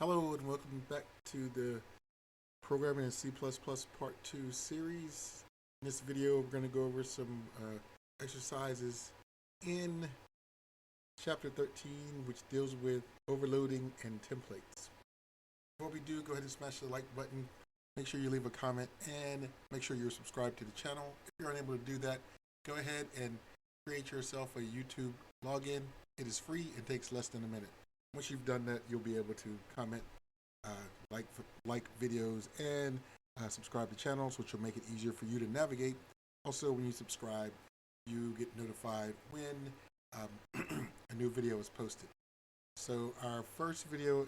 Hello and welcome back to the Programming in C++ Part 2 series. In this video, we're going to go over some exercises in Chapter 13, which deals with overloading and templates. Before we do, go ahead and smash the like button. Make sure you leave a comment and make sure you're subscribed to the channel. If you're unable to do that, go ahead and create yourself a YouTube login. It is free and takes less than a minute. Once you've done that, you'll be able to comment, like videos, and subscribe to channels, which will make it easier for you to navigate. Also, when you subscribe, you get notified when a new video is posted. So our first video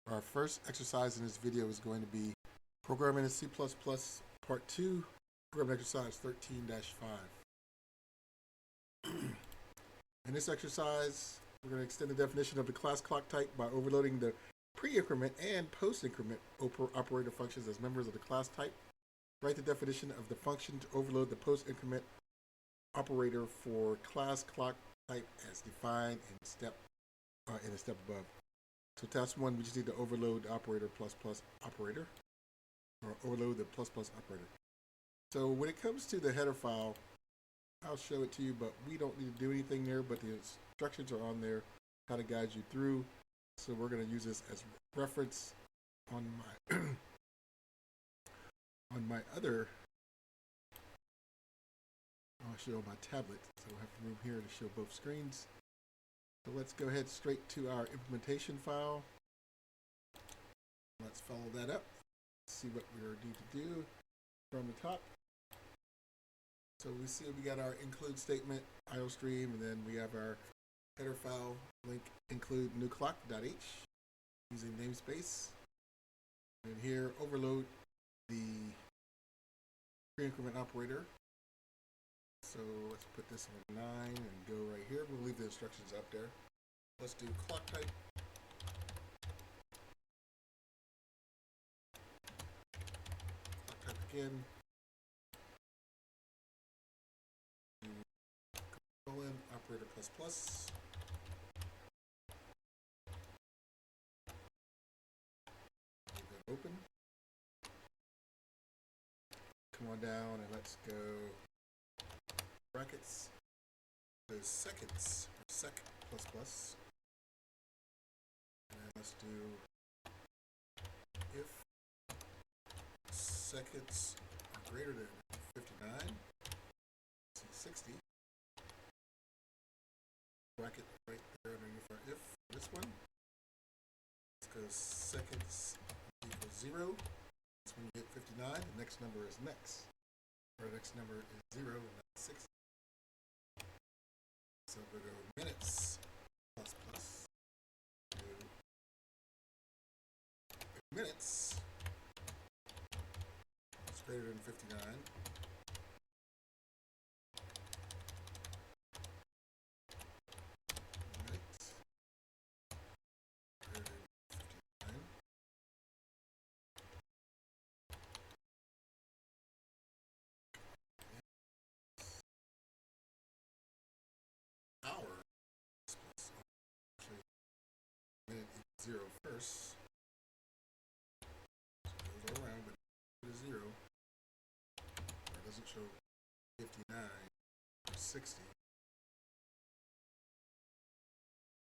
our first exercise in this video is going to be Programming in C++ Part 2, Program Exercise 13-5. In this exercise, we're going to extend the definition of the class clock type by overloading the pre-increment and post-increment operator functions as members of the class type. Write the definition of the function to overload the post-increment operator for class clock type as defined in a step above. So task 1, we just need to overload the operator plus operator, or overload the plus operator. So when it comes to the header file, I'll show it to you, but we don't need to do anything there, but the instructions are on there, how to guide you through. So we're going to use this as reference on my other, I'll show my tablet, so we'll have room here to show both screens. So let's go ahead straight to our implementation file. Let's follow that up, see what we need to do from the top. So we see we got our include statement, IOStream, and then we have our header file link include new clock.h using namespace. And here overload the pre-increment operator. So let's put this on 9 and go right here. We'll leave the instructions up there. Let's do clock type. Clock type again. Operator plus. Leave that open. Come on down and let's go brackets. So seconds, or sec plus. And then let's do if seconds are greater than 59, 60. Bracket right there underneath our if. This one, let's go seconds equals 0. That's when you hit 59. The next number is next. Our next number is 0, and that's 60. So we'll go minutes plus. Minutes is greater than 59. Minute equals 0 first. It goes around, but it is 0. It doesn't show 59 or 60.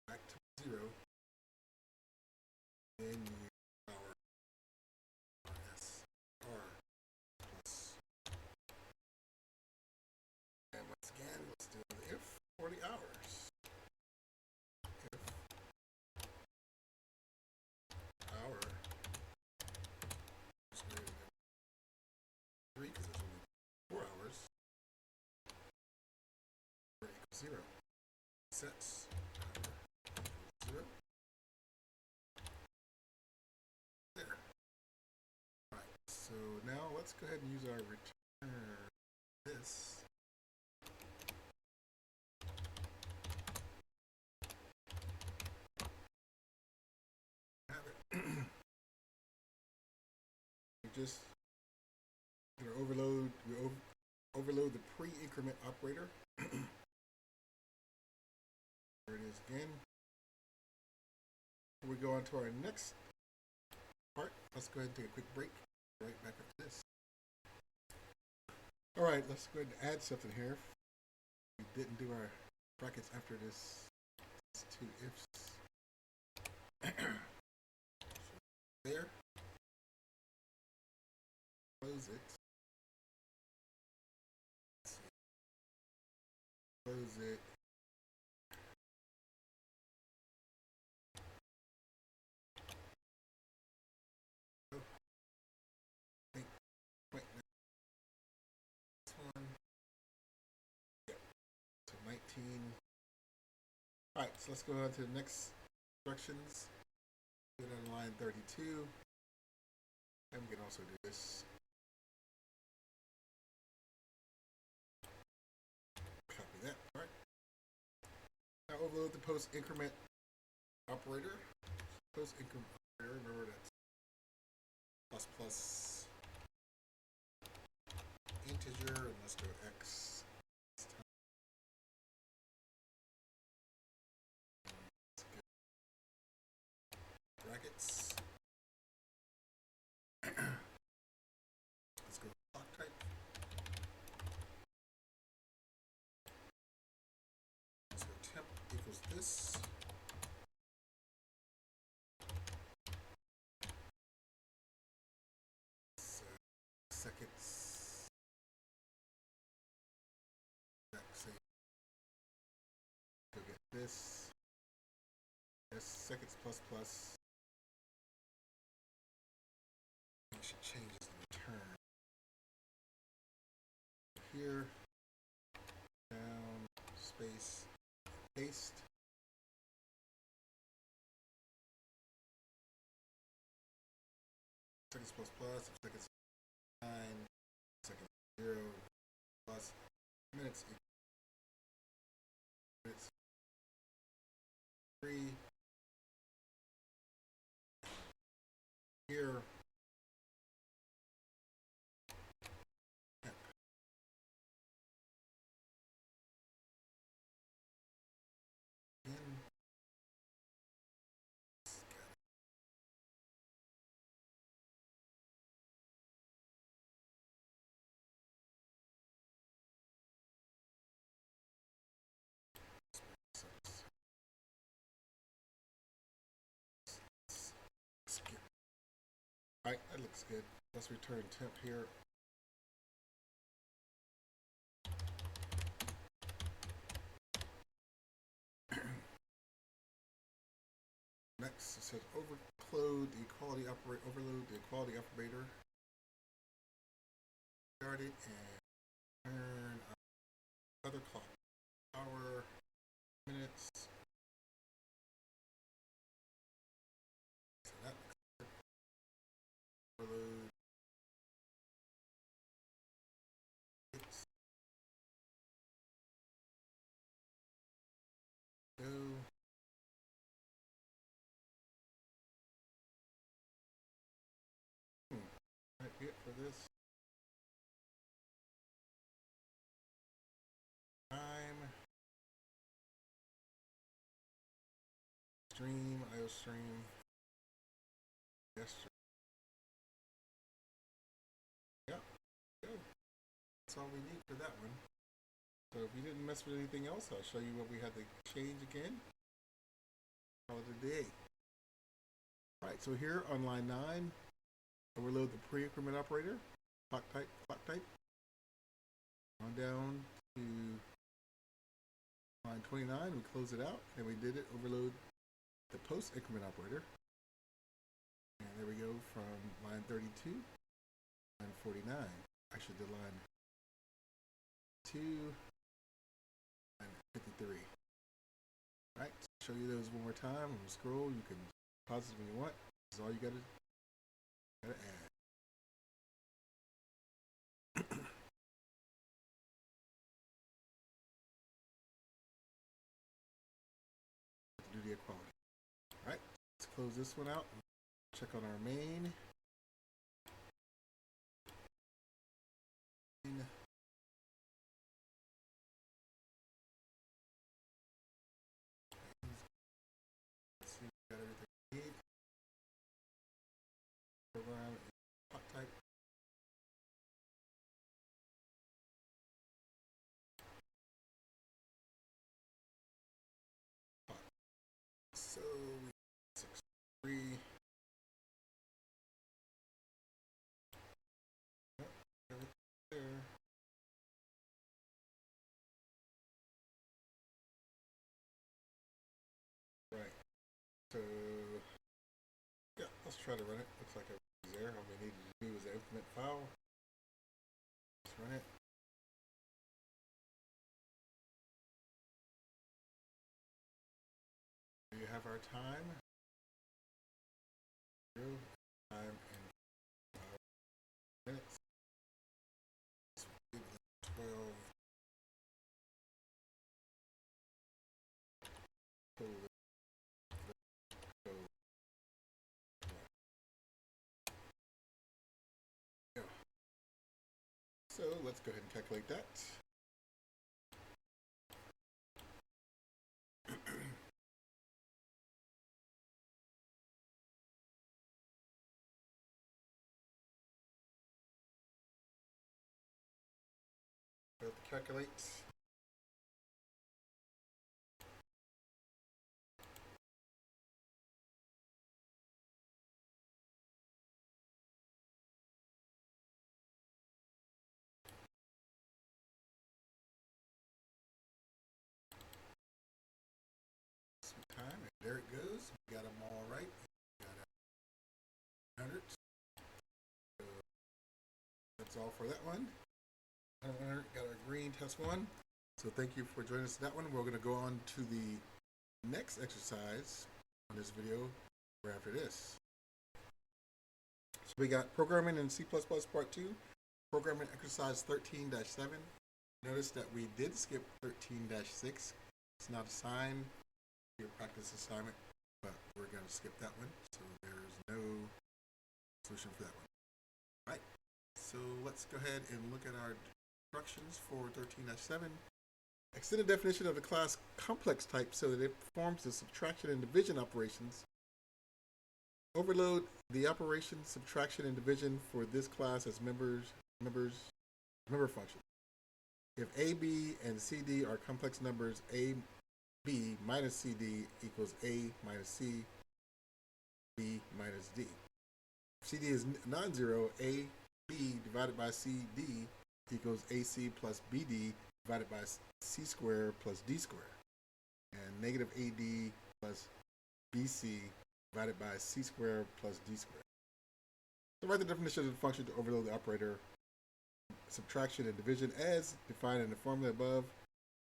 Back to 0. Then you use power RSR plus. And once again, let's do the if for the hours. Because it's only 4 hours. 0. Sets 0. There. Alright, so now let's go ahead and use our return this. Have it. We just overload the pre-increment operator. There it is again. We go on to our next part. Let's go ahead and take a quick break. Right back after this. All right, let's go ahead and add something here. We didn't do our brackets after this. It's two ifs. There. Close it. Close it. Wait, this one. Yep. So 19. Alright, so let's go on to the next instructions. Do it on line 32. And we can also do this. Copy that part. Now overload the post increment operator. Post increment operator, remember that's plus plus integer, and let's go x. Brackets. Let's go block type. So temp equals this. So seconds. Same. Go get this. Yes, seconds plus plus. It should change the return. Here, down, space, paste. Seconds plus plus, seconds 9, seconds 0, plus minutes equals minutes 3. Here, temp. In. Alright, that looks good. Let's return temp here. Next, it says overload the equality operator. Start it and turn other clock. Hour, minutes. So that looks good. Overload. Go. Might be it for this. Time. Stream, IO stream. Yesterday. Yeah. Go. That's all we need for that one. So if you didn't mess with anything else, I'll show you what we had to change again. Call it a day. Alright, so here on line 9, overload the pre-increment operator, clock type. On down to line 29, we close it out, and we did it, overload the post increment operator. And there we go from line 32, line 49, actually the line 2, line 53. Alright, show you those one more time. When we scroll, you can pause it when you want. This is all you gotta add. Do the equality. Alright, let's close this one out. Check on our main. Let's see if we got everything we So we 6.3. Right there. Right. So yeah, let's try to run it. Looks like everything's there. All we need to do is implement file. Let's run it. You have our time. Time in 5 minutes. 12. So let's go ahead and calculate that. Go to calculate. Some time, and there it goes. We got them all right. We got 100. So that's all for that one. Got our green test one. So thank you for joining us for that one. We're going to go on to the next exercise on this video right after this. So we got programming in C++ part 2, programming exercise 13-7. Notice that we did skip 13-6. It's not assigned, your practice assignment, but we're going to skip that one. So there's no solution for that one. All right, so let's go ahead and look at our instructions for 13-7. Extend the definition of the class complex type so that it performs the subtraction and division operations. Overload the operation subtraction and division for this class as member functions. If A, B, and CD are complex numbers, A, B minus CD equals A minus C, B minus D. If CD is non-zero, A, B divided by CD equals AC plus BD divided by C squared plus D squared. And negative AD plus BC divided by C squared plus D squared. So write the definition of the function to overload the operator subtraction and division as defined in the formula above.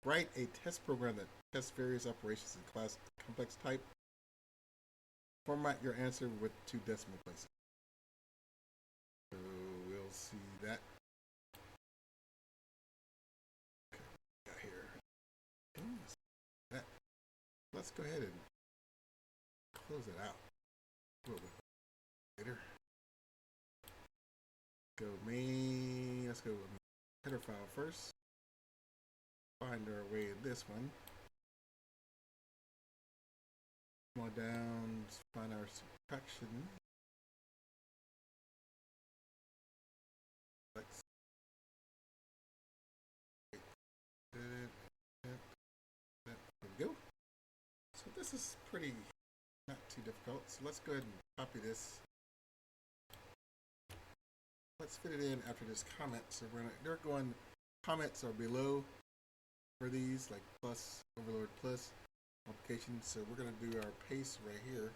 Write a test program that tests various operations in class complex type. Format your answer with 2 decimal places. So we'll see that. Okay, got here. Let's go ahead and close it out a little bit later. Go main. Let's go header file first. Find our way in this one. Come on down. Find our subtraction. Let's. There we go. So this is pretty not too difficult. So let's go ahead and copy this. Let's fit it in after this comment. So they're going, comments are below for these, like plus, overload plus, multiplication. So we're going to do our paste right here.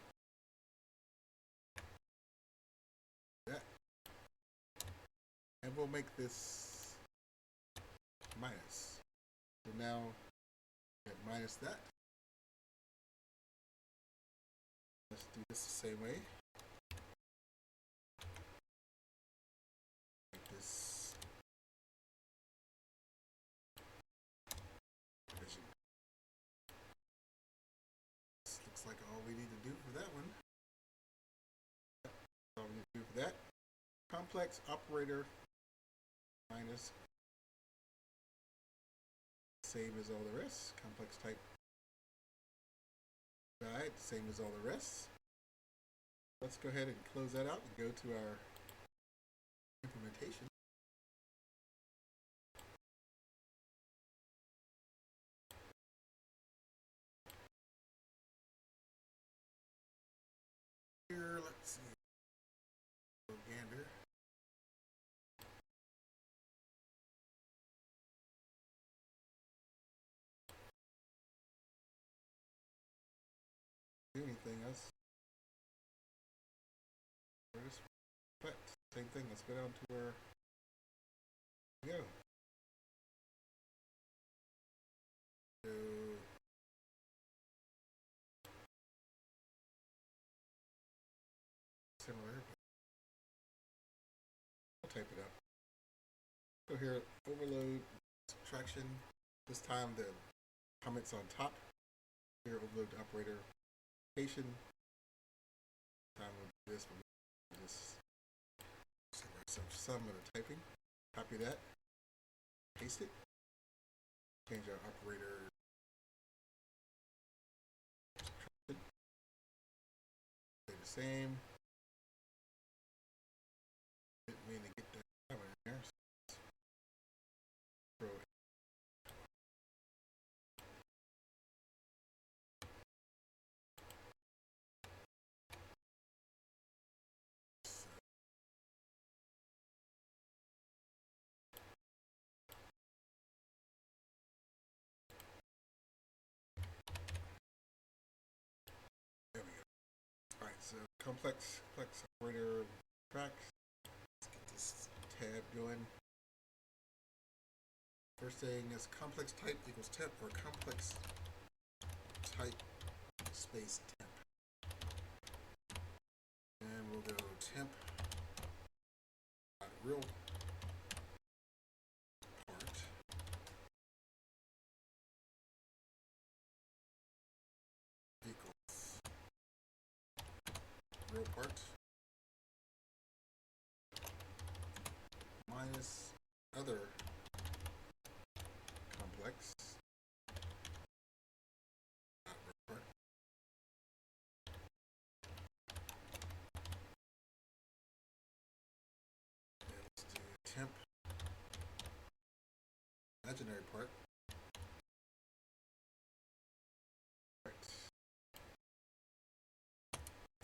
That. And we'll make this minus. So now get minus that. Let's do this the same way. Make this division. This looks like all we need to do for that one. That's all we need to do for that. Complex operator minus same as all the rest. Complex type side, same as all the rest. Let's go ahead and close that out and go to our implementation. do anything else. But same thing. Let's go down to where we go. So similar, but I'll type it up. So here, overload, subtraction. This time the comments on top. Here, overload the operator. Location. Time we'll do this. We'll just some sum of the typing. Copy that. Paste it. Change our operator. Stay the same. Didn't mean to get that in there. Throw it. There we go. Alright, so complex operator tracks. Let's get this tab going. First thing is complex type equals temp, or complex type space temp. And we'll go temp real part equals real part minus other complex real part. And let's do temp imaginary part. Right.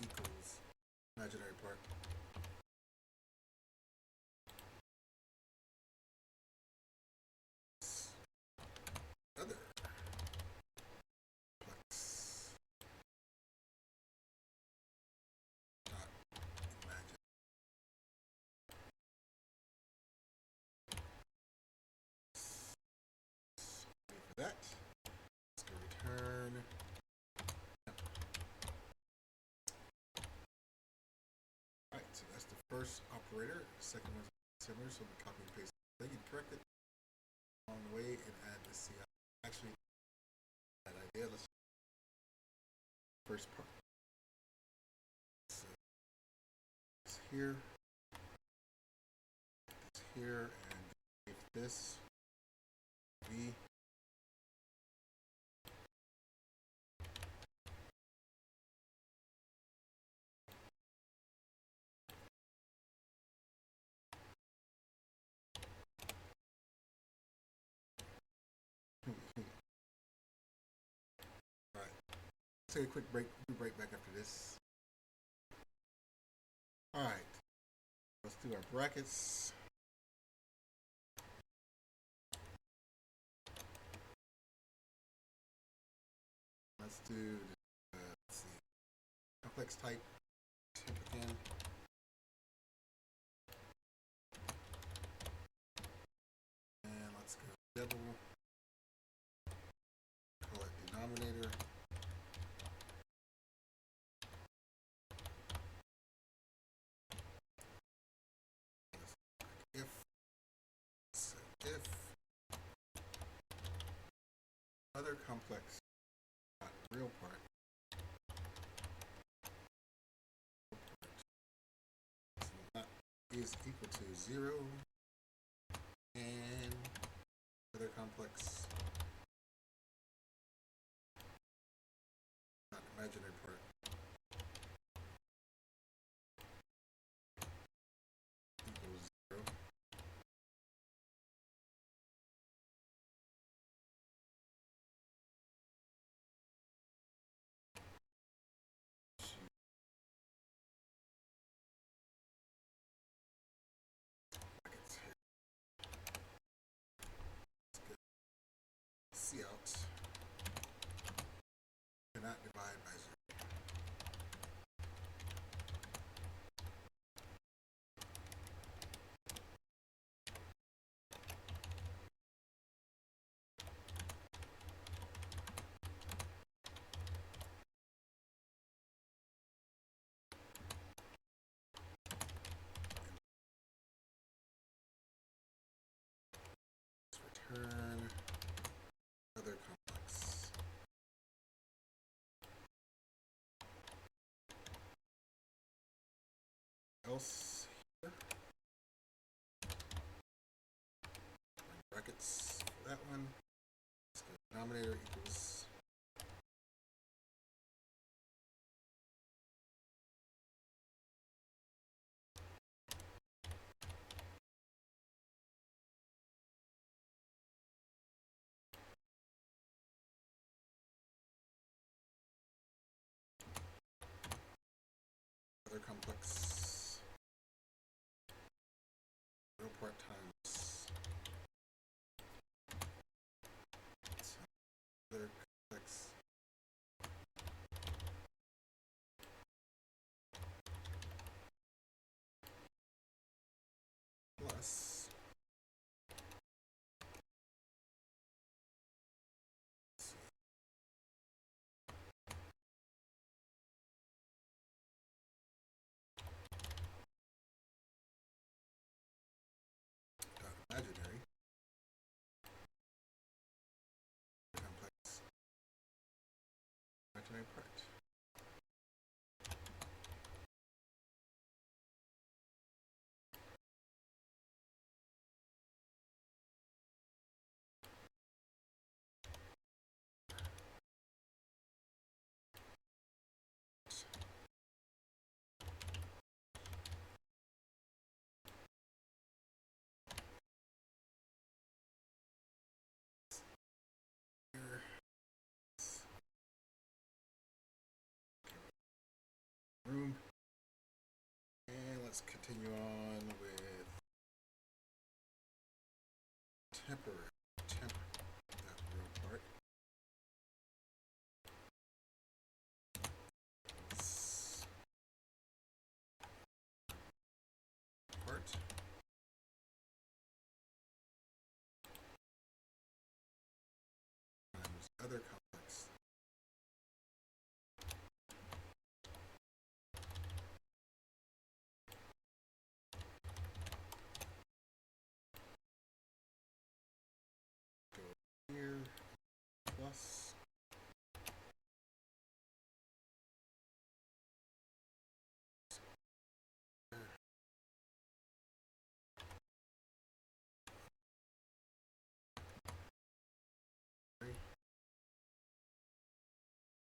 Equals imaginary part. Other complex not imagine. For that, let's go return. Alright, so that's the first operator. The second one's similar, so I'm going to copy and paste the thing and correct it along the way and add the CI. Actually, that idea, let's first part. So it's here, and if this V Alright. Let's take a quick break. We'll be right back after this. Alright. Let's do our brackets. Let's do let's see. Complex type temp again. And let's go double. Call it denominator. If other complex not real part is equal to 0 and other complex not imaginary part equals 0. See out. Cannot divide by 0. Return other complex. Else here. Brackets for that one. Let's go denominator equals other complex. Real part times other complex. Plus imaginary complex imaginary part. Here. Room. And let's continue on with temporary. That real part. Part. Times other complex. Go here. Plus.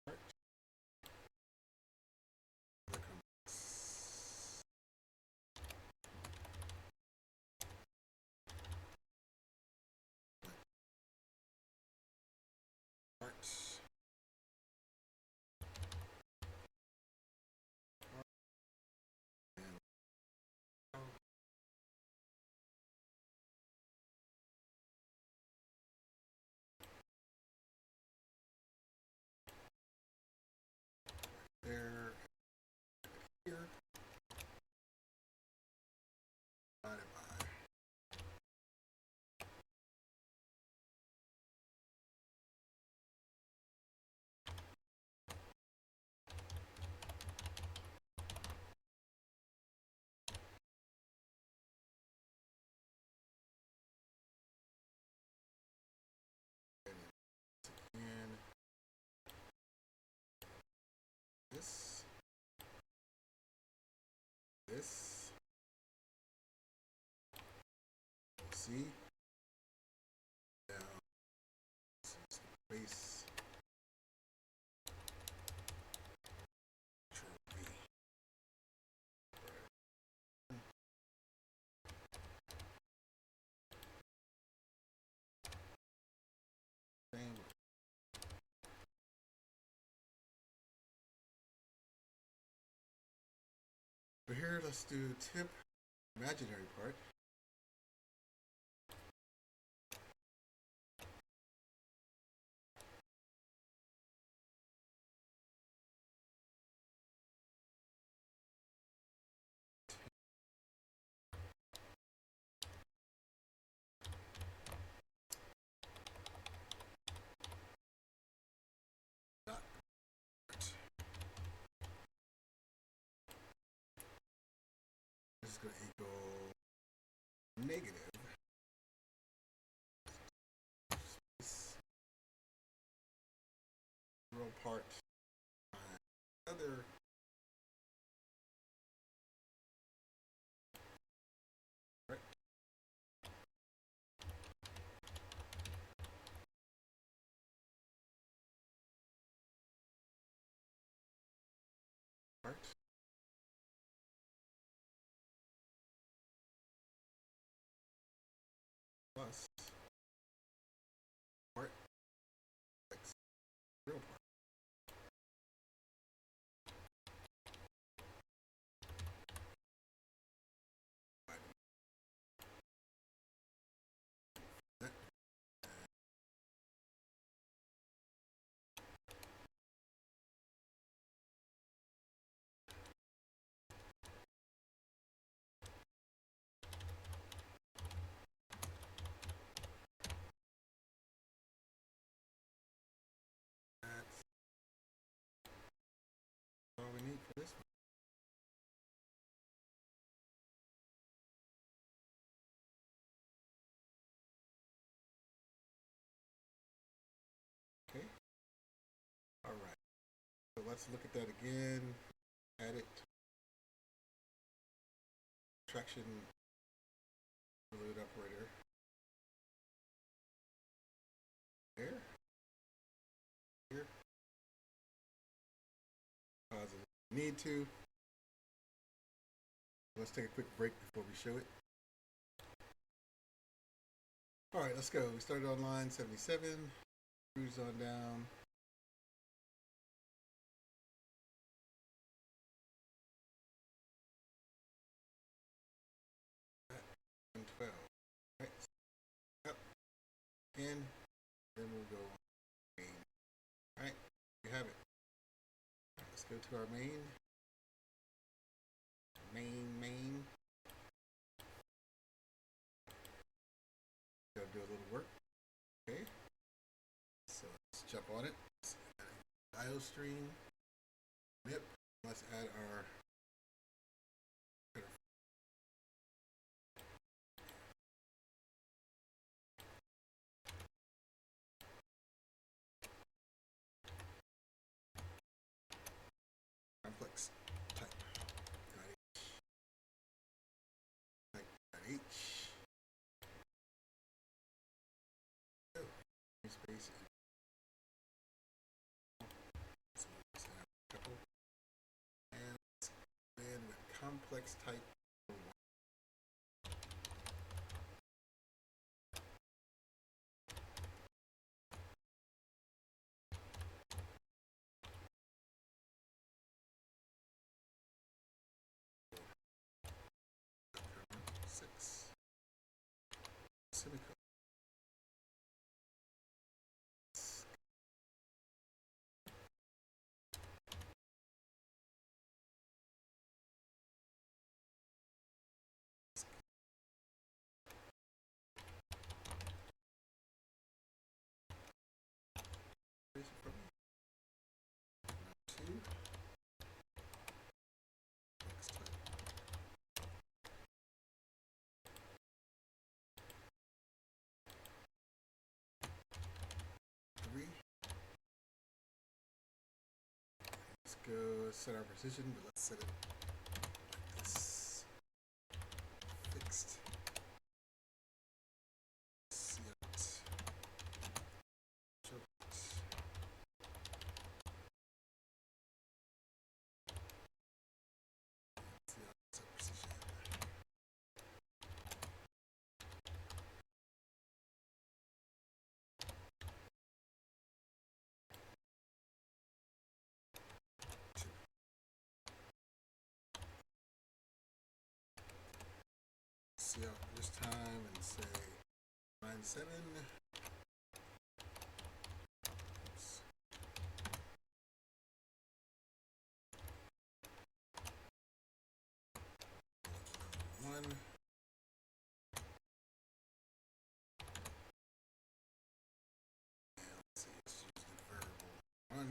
Part. Other complex. Part. And there. Here. Divided by. And this. This. C. Down. Base. Control V. Same. But here, let's do tip imaginary part. Dot part. This is going to equal negative part other right. Part plus part x real part. That's all we need for this one. Okay. All right. So let's look at that again. Add it. Traction fluid operator. There. Here. Positive. Need to. Let's take a quick break before we show it. All right, let's go. We started on line 77. Cruise on down. And 12. All right. Up. In. Then we'll go on main. All right. You have it. Right, let's go to our main. Main. Gotta do a little work. Okay. So let's jump on it. IO stream. Yep. Let's add our complex type. H. Oh, space. So let's have a couple. And then with complex type. Six. Semicolon. Two. Next type. Three. Let's go set our position, but let's set it like this. Fixed. Set. Choked. Set position. See out this time and say 97. Oops. One. And let's see, let's use the variable one.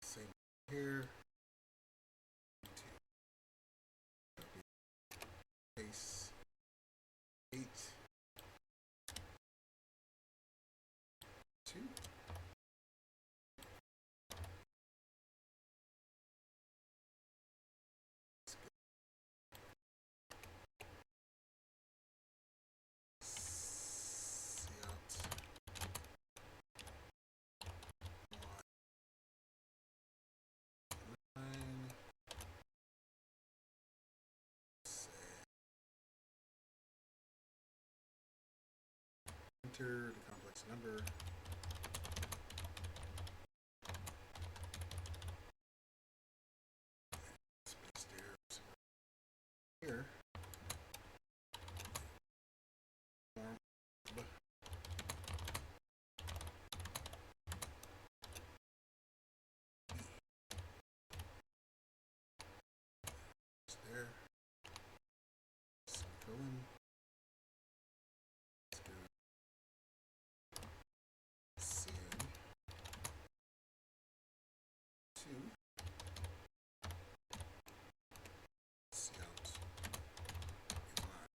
Same here. enter the complex number. Space there. Here. There. Semicolon. Let's do CN 2. Cout inline.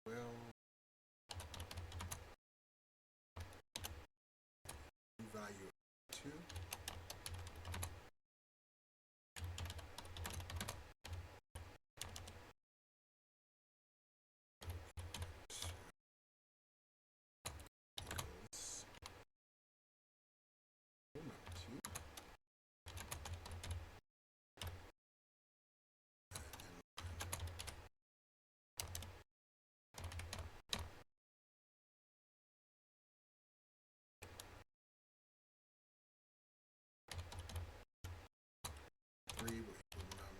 Well, value 2. Equals 2. 3 will equal num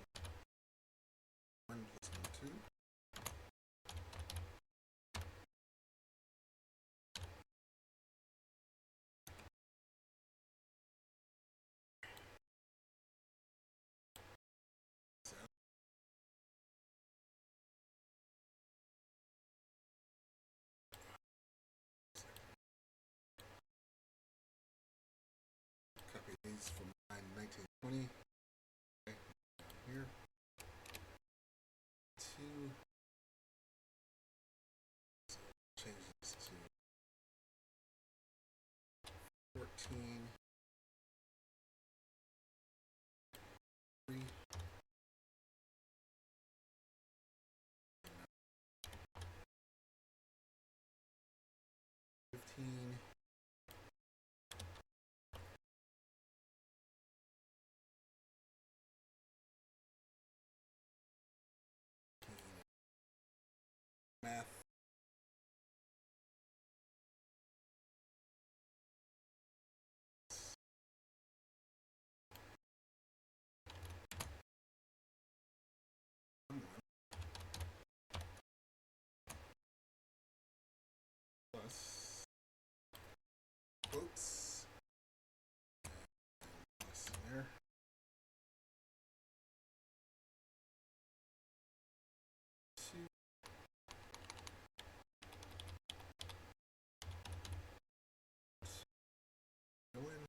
1 plus num 2. So, copy these from line 1920. Okay, here. 2. So change this to 14. 3. 15. Math. Plus quotes. Plus there. 2. Colon.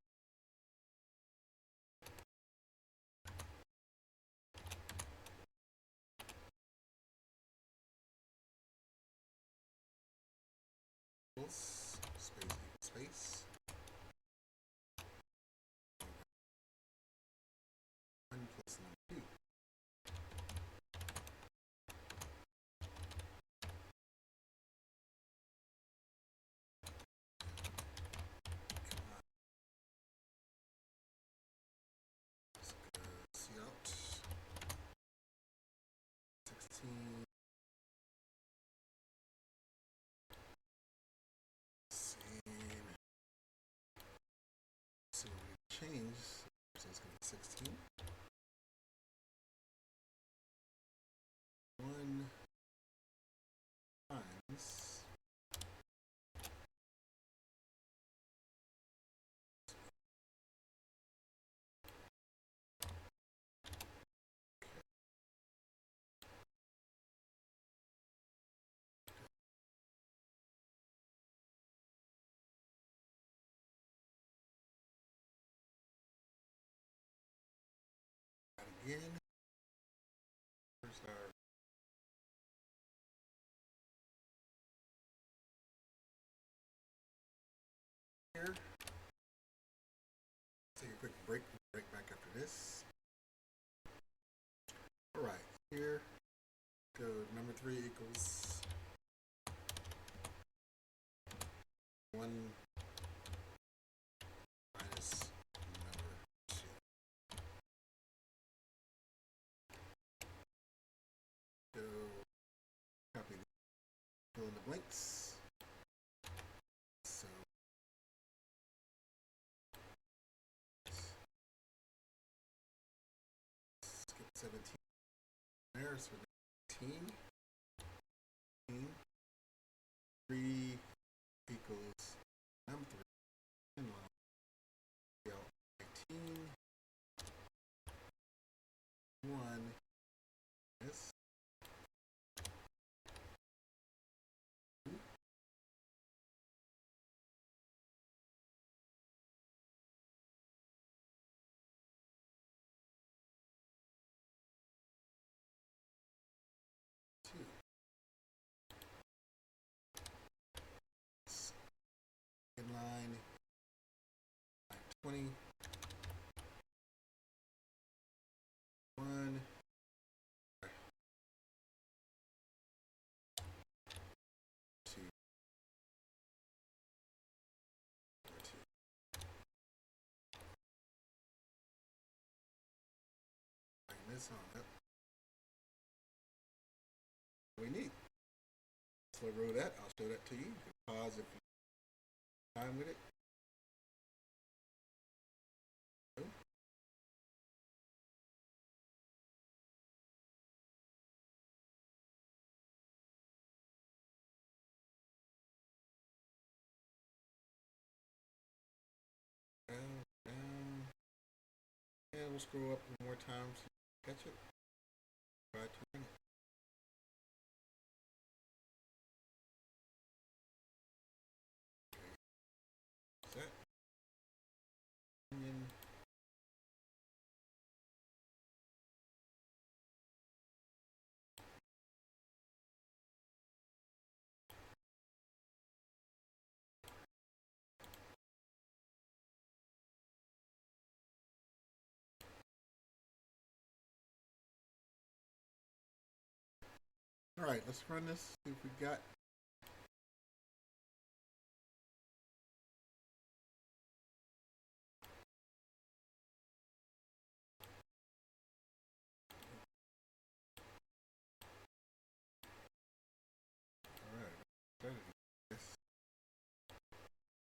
Space, space. 1 plus num 2. Cout 16. Same. So we change. So it's going to be 16. 1 times. Again. Here's our here. Take a quick break. We'll break back after this. All right, here. 3 equals 1 minus number 2. So copy, fill in the blanks. So skip 17 there, so 19. 3 equals number 3 in line. 19. 1 is 2. 2. In line 20. 1. 2. 2. Line this on up. We need. So I wrote that. I'll show that to you. You can pause if you have time with it. Down. And we'll scroll up one more time so you can catch it. Try to run it. Set. Onion. All right, let's run this. See if we got.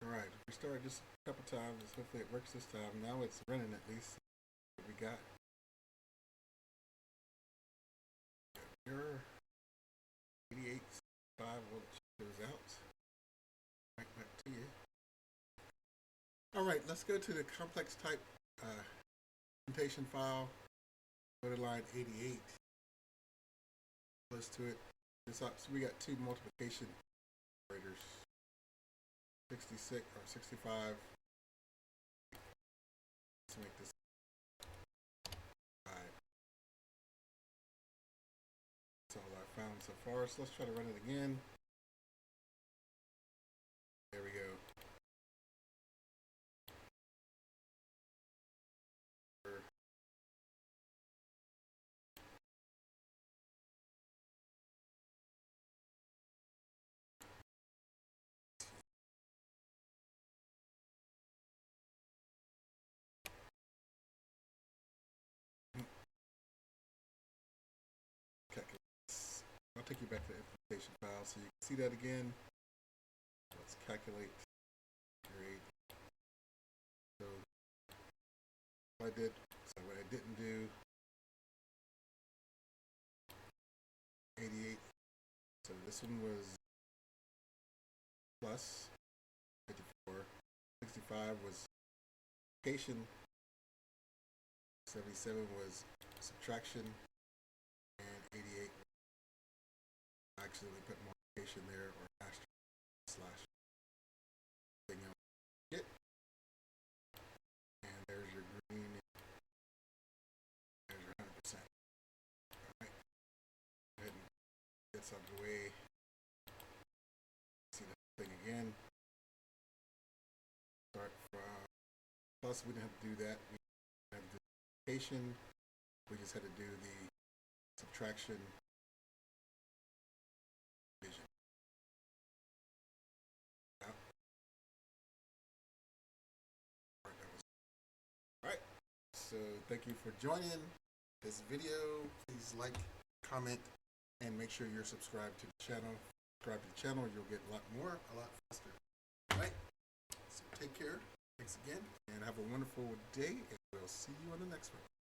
Alright, we started just a couple times. Hopefully it works this time. Now it's running at least. What we got. Error 88.5 will check those out. Right back to you. Alright, let's go to the complex type implementation file. Go to line 88. Close to it. So we got 2 multiplication operators. 66 or 65. Let's make this 5. That's all I found so far. So let's try to run it again. There we go. I'll take you back to the implementation file so you can see that again. Let's calculate grade. So what I did, so what I didn't do, 88. So this one was plus 54. 65 was multiplication. 77 was subtraction, and 88 actually put multiplication there or slash thing else. Get. And there's your green. There's your 100%. Alright. Go ahead and get this out of the way. See the thing again. Start from plus we didn't have to do that. We didn't have to do multiplication. We just had to do the subtraction So thank you for joining this video. Please like, comment, and make sure you're subscribed to the channel. Subscribe to the channel, you'll get a lot more, a lot faster. All right? So take care. Thanks again, and have a wonderful day, and we'll see you on the next one.